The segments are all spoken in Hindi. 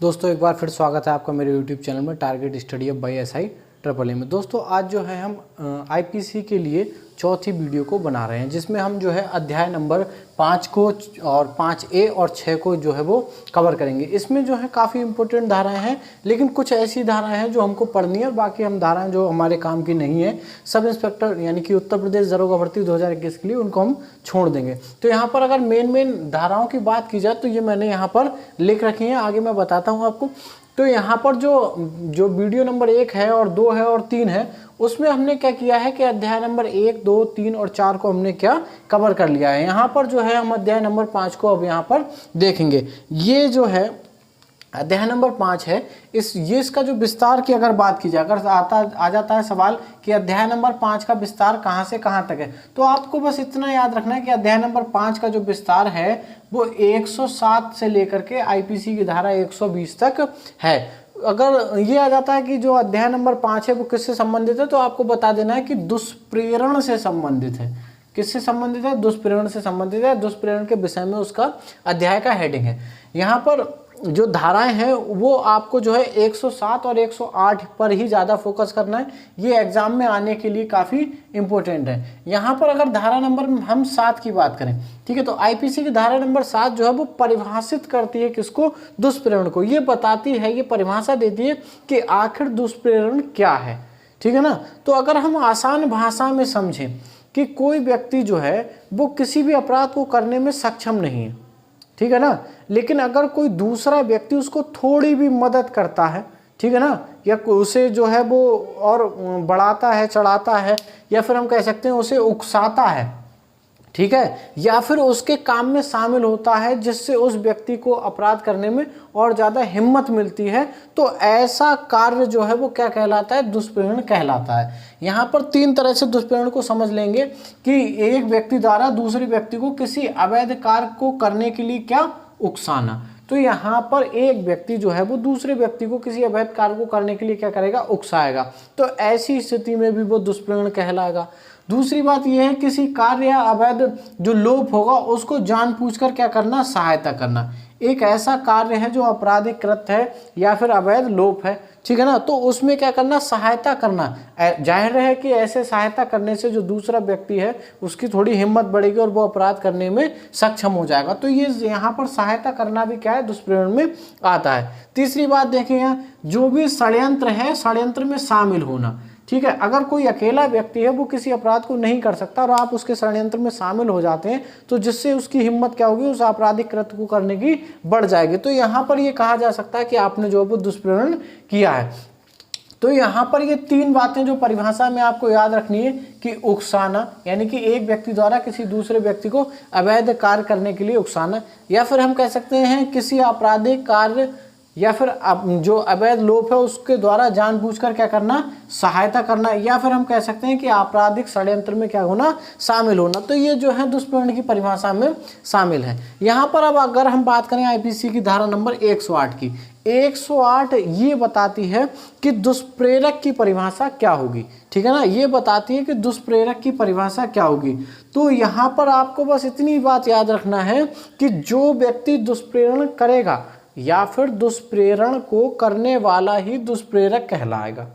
दोस्तों एक बार फिर स्वागत है आपका मेरे YouTube चैनल में target study up by SI triple A में। दोस्तों आज जो है हम आईपीसी के लिए चौथी वीडियो को बना रहे हैं, जिसमें हम जो है अध्याय नंबर 5 को और 5A और 6 को जो है वो कवर करेंगे। इसमें जो है काफ़ी इंपॉर्टेंट धाराएं हैं, लेकिन कुछ ऐसी धाराएं हैं जो हमको पढ़नी है और बाकी हम धाराएं जो हमारे काम की नहीं है, सब इंस्पेक्टर यानी कि उत्तर प्रदेश दरोगा भर्ती 2021 के लिए उनको हम छोड़ देंगे। तो यहाँ पर अगर मेन धाराओं की बात की जाए तो ये मैंने यहाँ पर लिख रखी है, आगे मैं बताता हूँ आपको। तो यहाँ पर जो वीडियो नंबर 1 है और 2 है और 3 है, उसमें हमने क्या किया है कि अध्याय नंबर 1, 2, 3 और 4 को हमने क्या कवर कर लिया है। यहाँ पर जो है हम अध्याय नंबर 5 को अब यहाँ पर देखेंगे। ये जो है अध्याय नंबर 5 है, इसका जो विस्तार की अगर बात की जाए, अगर आ जाता है सवाल कि अध्याय नंबर 5 का विस्तार कहाँ से कहाँ तक है, तो आपको बस इतना याद रखना है कि अध्याय नंबर 5 का जो विस्तार है वो 107 से लेकर के आईपीसी की धारा 120 तक है। अगर ये आ जाता है कि जो अध्याय नंबर 5 है वो किससे संबंधित है, तो आपको बता देना है कि दुष्प्रेरण से संबंधित है। किससे संबंधित है? दुष्प्रेरण से संबंधित है। दुष्प्रेरण के विषय में उसका अध्याय का हेडिंग है। यहाँ पर जो धाराएं हैं वो आपको जो है 107 और 108 पर ही ज़्यादा फोकस करना है। ये एग्जाम में आने के लिए काफ़ी इंपॉर्टेंट है। यहाँ पर अगर धारा नंबर हम 7 की बात करें, ठीक है, तो आईपीसी की धारा नंबर 7 जो है वो परिभाषित करती है किसको? दुष्प्रेरण को। ये बताती है, ये परिभाषा देती है कि आखिर दुष्प्रेरण क्या है, ठीक है ना। तो अगर हम आसान भाषा में समझें कि कोई व्यक्ति जो है वो किसी भी अपराध को करने में सक्षम नहीं है, ठीक है ना, लेकिन अगर कोई दूसरा व्यक्ति उसको थोड़ी भी मदद करता है, ठीक है ना, या उसे जो है वो और बढ़ाता है, चढ़ाता है, या फिर हम कह सकते हैं उसे उकसाता है, ठीक है, या फिर उसके काम में शामिल होता है जिससे उस व्यक्ति को अपराध करने में और ज़्यादा हिम्मत मिलती है, तो ऐसा कार्य जो है वो क्या कहलाता है? दुष्प्रेरण कहलाता है। यहाँ पर 3 तरह से दुष्प्रेरण को समझ लेंगे कि एक व्यक्ति द्वारा दूसरे व्यक्ति को किसी अवैध कार्य को करने के लिए क्या उकसाना। तो यहाँ पर एक व्यक्ति जो है वो दूसरे व्यक्ति को किसी अवैध कार्य को करने के लिए क्या करेगा? उकसाएगा। तो ऐसी स्थिति में भी वो दुष्प्रेरण कहलाएगा। दूसरी बात यह है किसी कार्य या अवैध जो लोप होगा उसको जानबूझकर क्या करना? सहायता करना। एक ऐसा कार्य है जो आपराधिक कृत्य है या फिर अवैध लोप है, ठीक है ना, तो उसमें क्या करना? सहायता करना। जाहिर है कि ऐसे सहायता करने से जो दूसरा व्यक्ति है उसकी थोड़ी हिम्मत बढ़ेगी और वो अपराध करने में सक्षम हो जाएगा। तो ये यहाँ पर सहायता करना भी क्या है? दुष्प्रेरण में आता है। तीसरी बात देखें, यहाँ जो भी षड्यंत्र है, षड्यंत्र में शामिल होना, ठीक है। अगर कोई अकेला व्यक्ति है वो किसी अपराध को नहीं कर सकता और आप उसके षड्यंत्र में शामिल हो जाते हैं, तो जिससे उसकी हिम्मत क्या होगी? उस आपराधिक कृत्य को करने की बढ़ जाएगी। तो यहाँ पर ये कहा जा सकता है कि आपने जो है वो दुष्प्रेरण किया है। तो यहाँ पर ये 3 बातें जो परिभाषा में आपको याद रखनी है कि उकसाना, यानी कि एक व्यक्ति द्वारा किसी दूसरे व्यक्ति को अवैध कार्य करने के लिए उकसाना, या फिर हम कह सकते हैं किसी आपराधिक कार्य या फिर जो अवैध लोप है उसके द्वारा जानबूझकर क्या करना? सहायता करना, या फिर हम कह सकते हैं कि आपराधिक षड्यंत्र में क्या होना? शामिल होना। तो ये जो है दुष्प्रेरण की परिभाषा में शामिल है। यहाँ पर अब अगर हम बात करें आईपीसी की धारा नंबर 108 की, 108 ये बताती है कि दुष्प्रेरक की परिभाषा क्या होगी, ठीक है ना, ये बताती है कि दुष्प्रेरक की परिभाषा क्या होगी। तो यहाँ पर आपको बस इतनी बात याद रखना है कि जो व्यक्ति दुष्प्रेरण करेगा या फिर दुष्प्रेरण को करने वाला ही दुष्प्रेरक कहलाएगा,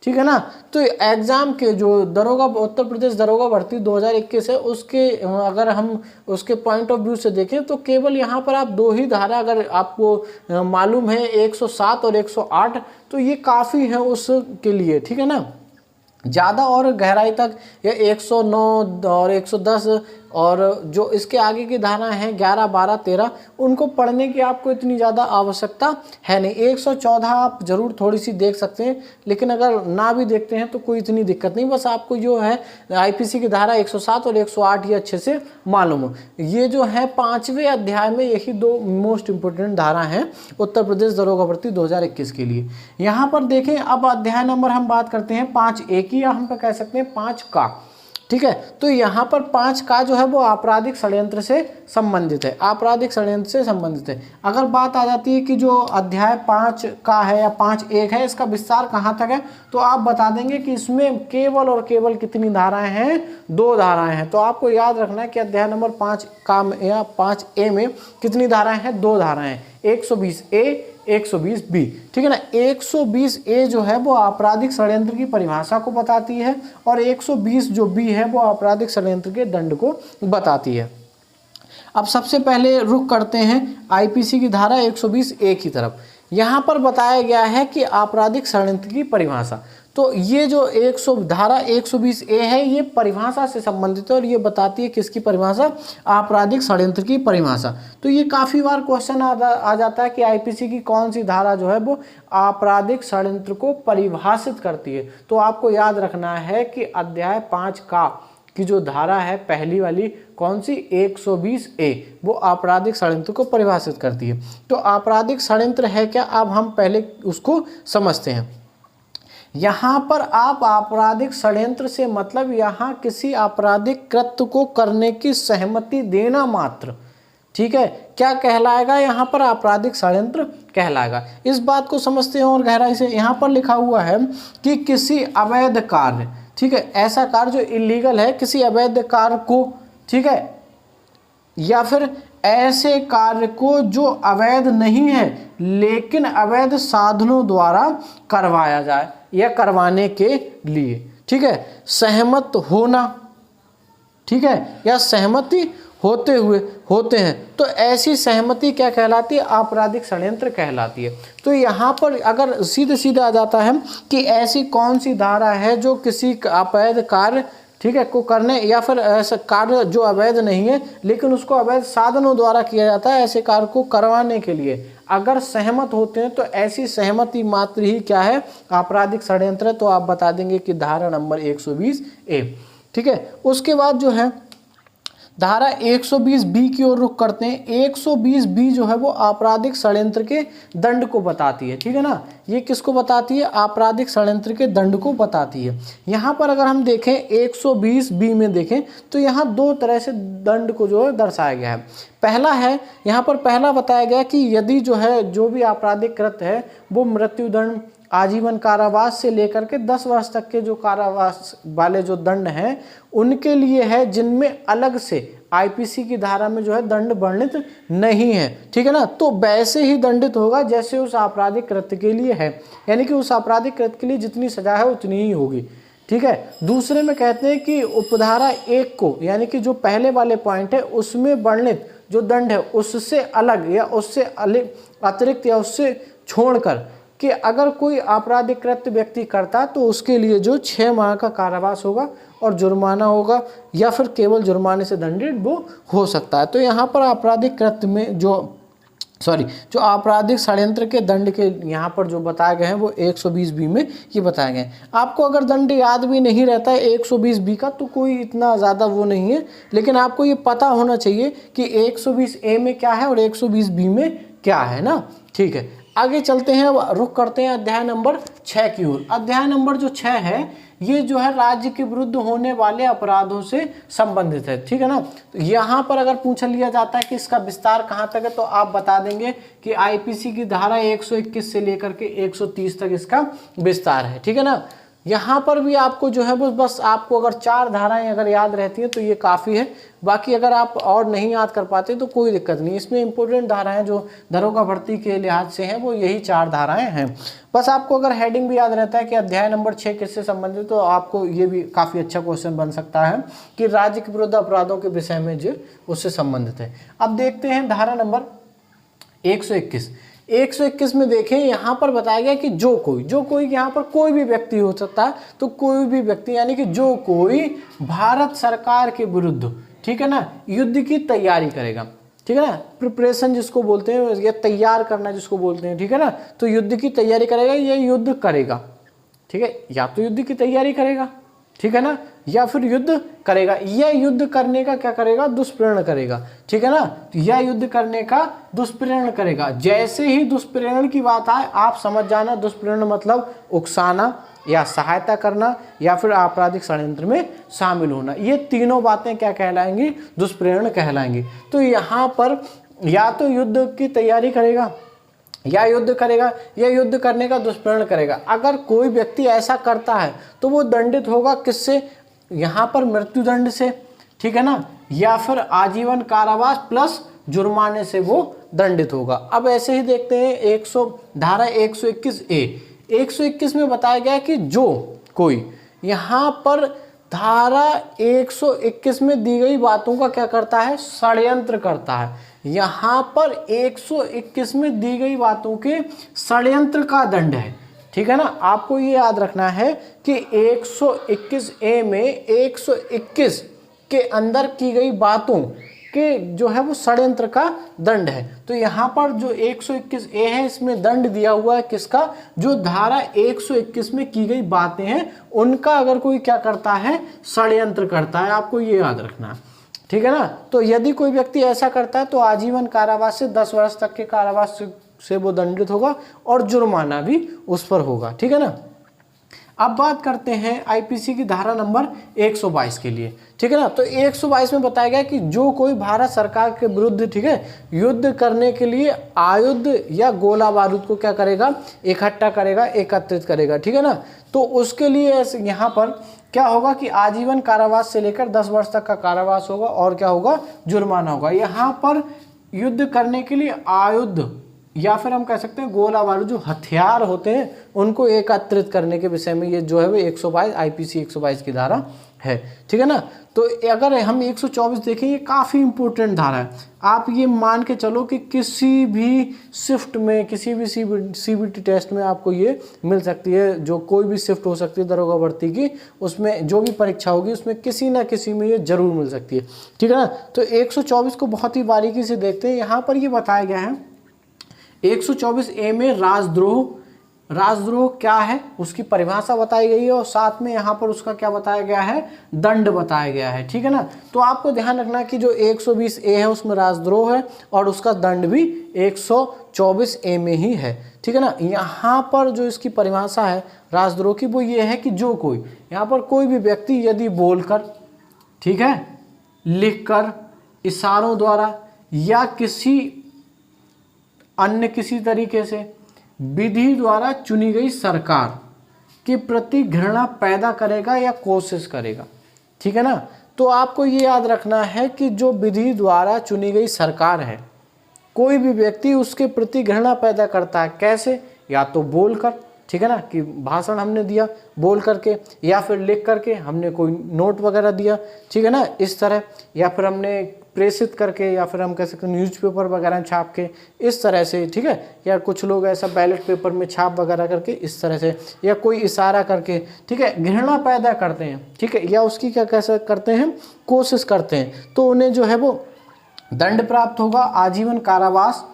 ठीक है ना। तो एग्जाम के जो दरोगा उत्तर प्रदेश दरोगा भर्ती 2021 है उसके अगर हम उसके पॉइंट ऑफ व्यू से देखें तो केवल यहाँ पर आप 2 ही धारा अगर आपको मालूम है, 107 और 108, तो ये काफ़ी है उसके लिए, ठीक है ना। ज़्यादा और गहराई तक ये 109 और 110 और जो इसके आगे की धाराएं हैं 11, 12, 13, उनको पढ़ने की आपको इतनी ज़्यादा आवश्यकता है नहीं। 114 आप ज़रूर थोड़ी सी देख सकते हैं, लेकिन अगर ना भी देखते हैं तो कोई इतनी दिक्कत नहीं। बस आपको जो है आईपीसी की धारा 107 और 108 ये अच्छे से मालूम हो। ये जो है 5वें अध्याय में यही 2 मोस्ट इंपोर्टेंट धारा हैं उत्तर प्रदेश दरोगा भर्ती 2021 के लिए। यहाँ पर देखें, अब अध्याय नंबर हम बात करते हैं 5A की, या हम कह सकते हैं 5 का, ठीक है। तो यहाँ पर 5 का जो है वो आपराधिक षड्यंत्र से संबंधित है, आपराधिक षड्यंत्र से संबंधित है। अगर बात आ जाती है कि जो अध्याय 5 का है या 5.1 है, इसका विस्तार कहाँ तक है, तो आप बता देंगे कि इसमें केवल और केवल कितनी धाराएं हैं? 2 धाराएं हैं। तो आपको याद रखना है कि अध्याय नंबर 5 का या 5A में कितनी धाराएं हैं? 2 धाराएं हैं, 120A 120 बी, ठीक है ना। 120 ए जो है वो आपराधिक षड्यंत्र की परिभाषा को बताती है और 120 जो बी है वो आपराधिक षड्यंत्र के दंड को बताती है। अब सबसे पहले रुख करते हैं आईपीसी की धारा 120 ए की तरफ। यहाँ पर बताया गया है कि आपराधिक षड्यंत्र की परिभाषा, तो ये जो धारा 120 ए है ये परिभाषा से संबंधित है और ये बताती है किसकी परिभाषा, आपराधिक षड्यंत्र की परिभाषा। तो ये काफ़ी बार क्वेश्चन आ जाता है कि आईपीसी की कौन सी धारा जो है वो आपराधिक षड्यंत्र को परिभाषित करती है। तो आपको याद रखना है कि अध्याय 5 का की जो धारा है पहली वाली कौन सी, 120 ए, वो आपराधिक षड्यंत्र को परिभाषित करती है। तो आपराधिक षड्यंत्र है क्या, अब हम पहले उसको समझते हैं। यहाँ पर आप आपराधिक षड्यंत्र से मतलब यहाँ किसी आपराधिक कृत्य को करने की सहमति देना मात्र, ठीक है, क्या कहलाएगा, यहाँ पर आपराधिक षड्यंत्र कहलाएगा। इस बात को समझते हैं और गहराई से। यहाँ पर लिखा हुआ है कि किसी अवैध कार्य, ठीक है, ऐसा कार्य जो इलीगल है, किसी अवैध कार्य को, ठीक है, या फिर ऐसे कार्य को जो अवैध नहीं है लेकिन अवैध साधनों द्वारा करवाया जाए या करवाने के लिए, ठीक है, सहमत होना, ठीक है, या सहमति होते हैं, तो ऐसी सहमति क्या कहलाती है, आपराधिक षड्यंत्र कहलाती है। तो यहाँ पर अगर सीधे आ जाता है कि ऐसी कौन सी धारा है जो किसी अवैध कार्य, ठीक है, को करने या फिर ऐसा कार्य जो अवैध नहीं है लेकिन उसको अवैध साधनों द्वारा किया जाता है, ऐसे कार्य को करवाने के लिए अगर सहमत होते हैं तो ऐसी सहमति मात्र ही क्या है, आपराधिक षड्यंत्र है। तो आप बता देंगे कि धारा नंबर 120 ए, ठीक है। उसके बाद जो है धारा 120 बी की ओर रुख करते हैं। 120 बी जो है वो आपराधिक षड्यंत्र के दंड को बताती है, ठीक है ना। ये किसको बताती है, आपराधिक षड्यंत्र के दंड को बताती है। यहाँ पर अगर हम देखें 120 बी में देखें तो यहाँ दो तरह से दंड को जो है दर्शाया गया है। पहला है, यहाँ पर पहला बताया गया कि यदि जो है जो भी आपराधिक कृत्य है वो मृत्युदंड, आजीवन कारावास से लेकर के 10 वर्ष तक के जो कारावास वाले जो दंड हैं उनके लिए है, जिनमें अलग से आईपीसी की धारा में जो है दंड वर्णित नहीं है, ठीक है ना। तो वैसे ही दंडित होगा जैसे उस आपराधिक कृत्य के लिए है, यानी कि उस आपराधिक कृत्य के लिए जितनी सजा है उतनी ही होगी, ठीक है। दूसरे में कहते हैं कि उपधारा 1 को, यानी कि जो पहले वाले पॉइंट है उसमें वर्णित जो दंड है उससे अलग या उससे अतिरिक्त या उससे छोड़कर कि अगर कोई आपराधिक कृत्य व्यक्ति करता तो उसके लिए जो 6 माह का कारावास होगा और जुर्माना होगा या फिर केवल जुर्माने से दंडित वो हो सकता है। तो यहाँ पर आपराधिक कृत्य में जो आपराधिक षड्यंत्र के दंड के यहाँ पर जो बताए गए हैं वो 120 बी में ये बताए गए हैं। आपको अगर दंड याद भी नहीं रहता है 120 बी का तो कोई इतना ज़्यादा वो नहीं है, लेकिन आपको ये पता होना चाहिए कि 120 ए में क्या है और 120 बी में क्या है ना, ठीक है। आगे चलते हैं, रुख करते हैं अध्याय नंबर 6 की ओर। अध्याय नंबर जो 6 है ये जो है राज्य के विरुद्ध होने वाले अपराधों से संबंधित है, ठीक है ना। तो यहाँ पर अगर पूछ लिया जाता है कि इसका विस्तार कहाँ तक है तो आप बता देंगे कि आईपीसी की धारा 121 से लेकर के 130 तक इसका विस्तार है, ठीक है ना। यहाँ पर भी आपको जो है बस आपको अगर 4 धाराएं अगर याद रहती हैं तो ये काफ़ी है। बाकी अगर आप और नहीं याद कर पाते तो कोई दिक्कत नहीं, इसमें इंपॉर्टेंट धाराएं जो दरोगा भर्ती के लिहाज से हैं वो यही 4 धाराएं हैं। बस आपको अगर हेडिंग भी याद रहता है कि अध्याय नंबर 6 किससे संबंधित, तो आपको ये भी काफ़ी अच्छा क्वेश्चन बन सकता है कि राज्य के विरुद्ध अपराधों के विषय में जो उससे संबंधित है। अब देखते हैं धारा नंबर 121 में देखें, यहाँ पर बताया गया कि जो कोई यहाँ पर कोई भी व्यक्ति हो सकता है, तो कोई भी व्यक्ति यानी कि जो कोई भारत सरकार के विरुद्ध, ठीक है ना, युद्ध की तैयारी करेगा, ठीक है ना, प्रिपरेशन जिसको बोलते हैं या तैयार करना जिसको बोलते हैं, ठीक है ना। तो युद्ध की तैयारी करेगा, ये युद्ध करेगा, ठीक है, या तो युद्ध की तैयारी करेगा, ठीक है ना, या फिर युद्ध करेगा। यह युद्ध करने का क्या करेगा, दुष्प्रेरण करेगा, ठीक है ना। तो यह युद्ध करने का दुष्प्रेरण करेगा। जैसे ही दुष्प्रेरण की बात आए आप समझ जाना, दुष्प्रेरण मतलब उकसाना या सहायता करना या फिर आपराधिक षड्यंत्र में शामिल होना, ये तीनों बातें क्या कहलाएंगी, दुष्प्रेरण कहलाएंगी। तो यहाँ पर या तो युद्ध की तैयारी करेगा या युद्ध करेगा या युद्ध करने का दुष्प्रेरण करेगा। अगर कोई व्यक्ति ऐसा करता है तो वो दंडित होगा किससे, यहाँ पर मृत्युदंड से, ठीक है ना, या फिर आजीवन कारावास प्लस जुर्माने से वो दंडित होगा। अब ऐसे ही देखते हैं धारा 121A। 121 में बताया गया कि जो कोई यहाँ पर धारा 121 में दी गई बातों का क्या करता है, षड्यंत्र करता है। यहाँ पर 121 में दी गई बातों के षड्यंत्र का दंड है, ठीक है ना। आपको ये याद रखना है कि 121A में 121 के अंदर की गई बातों के जो है वो षड्यंत्र का दंड है। तो यहाँ पर जो 121A है इसमें दंड दिया हुआ है किसका, जो धारा 121 में की गई बातें हैं उनका अगर कोई क्या करता है, षड्यंत्र करता है। आपको ये याद रखना है, ठीक है ना। तो यदि कोई व्यक्ति ऐसा करता है तो आजीवन कारावास से 10 वर्ष तक के कारावास से वो दंडित होगा और जुर्माना भी उस पर होगा, ठीक है ना। अब बात करते हैं आईपीसी की धारा नंबर 122 के लिए, ठीक है ना। तो 122 में बताया गया कि जो कोई भारत सरकार के विरुद्ध, ठीक है, युद्ध करने के लिए आयुध या गोला बारूद को क्या करेगा, इकट्ठा करेगा, एकत्रित करेगा, ठीक है ना। तो उसके लिए यहाँ पर क्या होगा कि आजीवन कारावास से लेकर 10 वर्ष तक का कारावास होगा और क्या होगा, जुर्माना होगा। यहाँ पर युद्ध करने के लिए आयुध या फिर हम कह सकते हैं गोला बारूद, जो हथियार होते हैं उनको एकत्रित करने के विषय में ये जो है वो 122 आईपीसी 122 की धारा है, ठीक है ना। तो अगर हम 124 देखें, ये काफ़ी इंपॉर्टेंट धारा है। आप ये मान के चलो कि किसी भी शिफ्ट में, किसी भी सीबीटी टेस्ट में आपको ये मिल सकती है, जो कोई भी शिफ्ट हो सकती है दरोगा भर्ती की, उसमें जो भी परीक्षा होगी उसमें किसी ना किसी में ये जरूर मिल सकती है, ठीक है ना। तो 124 को बहुत ही बारीकी से देखते हैं। यहाँ पर ये बताया गया है 124A में राजद्रोह क्या है उसकी परिभाषा बताई गई है और साथ में यहाँ पर उसका क्या बताया गया है, दंड बताया गया है, ठीक है ना। तो आपको ध्यान रखना कि जो 120A है उसमें राजद्रोह है और उसका दंड भी 124A में ही है, ठीक है ना। यहाँ पर जो इसकी परिभाषा है राजद्रोह की वो ये है कि जो कोई, यहाँ पर कोई भी व्यक्ति यदि बोलकर, ठीक है, लिखकर, इशारों द्वारा या अन्य किसी तरीके से विधि द्वारा चुनी गई सरकार के प्रति घृणा पैदा करेगा या कोशिश करेगा, ठीक है ना। तो आपको ये याद रखना है कि जो विधि द्वारा चुनी गई सरकार है, कोई भी व्यक्ति उसके प्रति घृणा पैदा करता है, कैसे, या तो बोलकर, ठीक है ना, कि भाषण हमने दिया बोल करके, या फिर लिख करके हमने कोई नोट वगैरह दिया, ठीक है ना, इस तरह, या फिर हमने प्रेषित करके, या फिर हम कह सकते हैं न्यूज़पेपर वगैरह छाप के, इस तरह से, ठीक है, या कुछ लोग ऐसा बैलेट पेपर में छाप वगैरह करके इस तरह से, या कोई इशारा करके, ठीक है, घृणा पैदा करते हैं, ठीक है, या उसकी क्या कैसे करते हैं, कोशिश करते हैं, तो उन्हें जो है वो दंड प्राप्त होगा आजीवन कारावास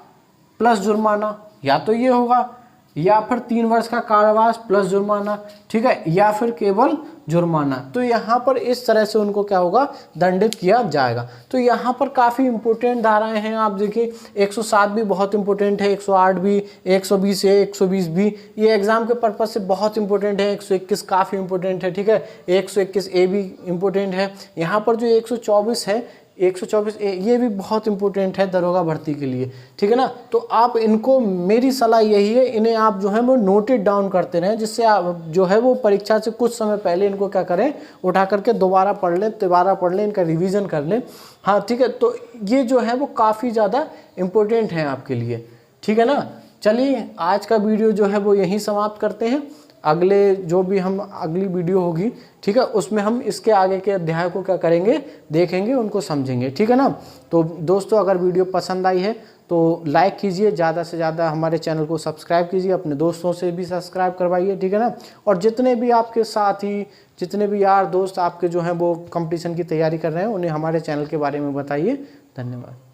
प्लस जुर्माना, या तो ये होगा, या फिर 3 वर्ष का कारावास प्लस जुर्माना, ठीक है, या फिर केवल जुर्माना। तो यहाँ पर इस तरह से उनको क्या होगा, दंडित किया जाएगा। तो यहाँ पर काफ़ी इंपॉर्टेंट धाराएं हैं। आप देखिए 107 भी बहुत इंपॉर्टेंट है, 108 भी, 120 है, 120 भी, ये एग्जाम के पर्पज से बहुत इंपॉर्टेंट है। 121 काफ़ी इंपॉर्टेंट है, ठीक है, 121A भी इंपॉर्टेंट है। यहाँ पर जो 124 है, 124A ये भी बहुत इंपॉर्टेंट है दरोगा भर्ती के लिए, ठीक है ना। तो आप इनको, मेरी सलाह यही है, इन्हें आप जो है वो नोटेड डाउन करते रहें, जिससे आप जो है वो परीक्षा से कुछ समय पहले इनको क्या करें, उठा करके दोबारा पढ़ लें, इनका रिवीजन कर लें, हाँ, ठीक है। तो ये जो है वो काफ़ी ज़्यादा इम्पोर्टेंट है आपके लिए, ठीक है ना। चलिए आज का वीडियो जो है वो यहीं समाप्त करते हैं। अगली वीडियो होगी, ठीक है, उसमें हम इसके आगे के अध्याय को क्या करेंगे, देखेंगे, उनको समझेंगे, ठीक है ना। तो दोस्तों अगर वीडियो पसंद आई है तो लाइक कीजिए, ज़्यादा से ज़्यादा हमारे चैनल को सब्सक्राइब कीजिए, अपने दोस्तों से भी सब्सक्राइब करवाइए, ठीक है ना। और जितने भी आपके साथी, जितने भी यार दोस्त आपके जो हैं वो कंपटीशन की तैयारी कर रहे हैं, उन्हें हमारे चैनल के बारे में बताइए। धन्यवाद।